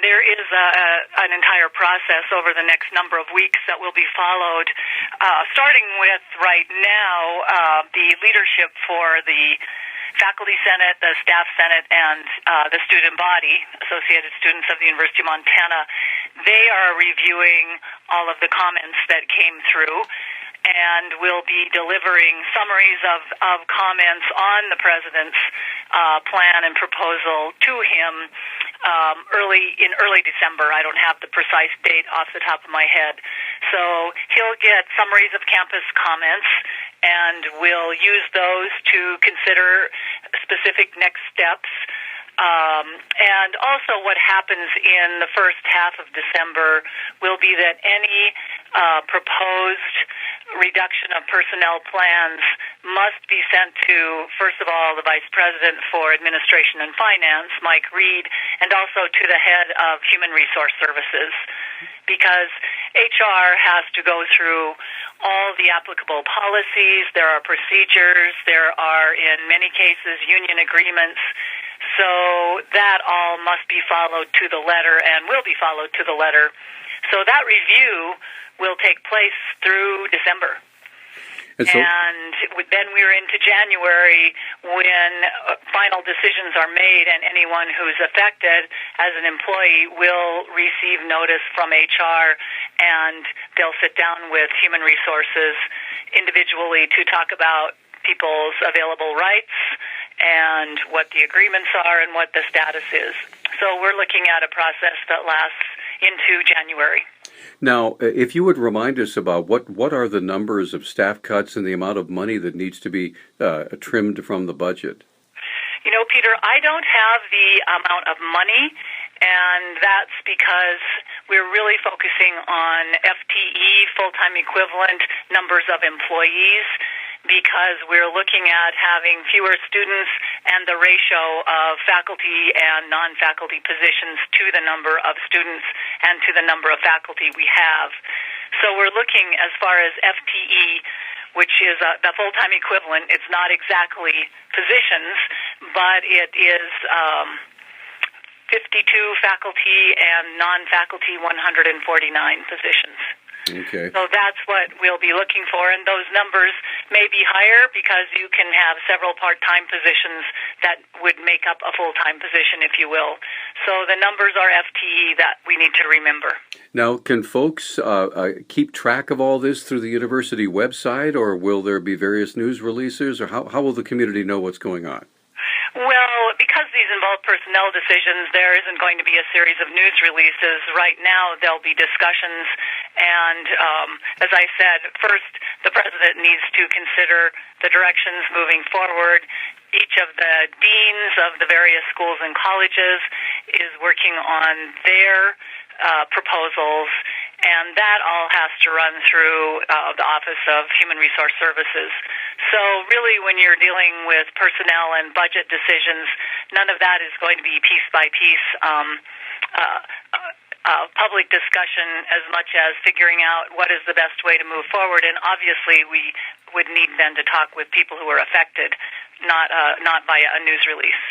There is an entire process over the next number of weeks that will be followed, starting with right now the leadership for the Faculty Senate, the Staff Senate, and the student body, Associated Students of the University of Montana. They are reviewing all of the comments that came through and will be delivering summaries of comments on the President's plan and proposal to him in early December. I don't have the precise date off the top of my head. So he'll get summaries of campus comments, and we'll use those to consider specific next steps. And also what happens in the first half of December will be that any proposed reduction of personnel plans must be sent to, first of all, the Vice President for Administration and Finance, Mike Reed, and also to the head of Human Resource Services, because HR has to go through all the applicable policies. There are procedures. There are, in many cases, union agreements. So that all must be followed to the letter and will be followed to the letter. So that review will take place through December. And then we're into January when final decisions are made, and anyone who's affected as an employee will receive notice from HR, and they'll sit down with Human Resources individually to talk about people's available rights and what the agreements are and what the status is. So we're looking at a process that lasts into January. Now, if you would remind us about what are the numbers of staff cuts and the amount of money that needs to be trimmed from the budget? You know, Peter, I don't have the amount of money, and that's because we're really focusing on FTE, full-time equivalent numbers of employees, because we're looking at having fewer students and the ratio of faculty and non-faculty positions to the number of students and to the number of faculty we have. So we're looking as far as FTE, which is the full-time equivalent. It's not exactly positions, but it is 52 faculty and non-faculty 149 positions. Okay. So that's what we'll be looking for, and those numbers may be higher because you can have several part-time positions that would make up a full-time position, if you will. So the numbers are FTE that we need to remember. Now, can folks keep track of all this through the university website, or will there be various news releases, or how will the community know what's going on? Well, because these involve personnel decisions, there isn't going to be a series of news releases. Right now, there'll be discussions, and as I said, first, the President needs to consider the directions moving forward. Each of the deans of the various schools and colleges is working on their proposals, and that all has to run through the Office of Human Resource Services. So really, when you're dealing with personnel and budget decisions, none of that is going to be piece by piece public discussion as much as figuring out what is the best way to move forward. And obviously, we would need then to talk with people who are affected, not via a news release.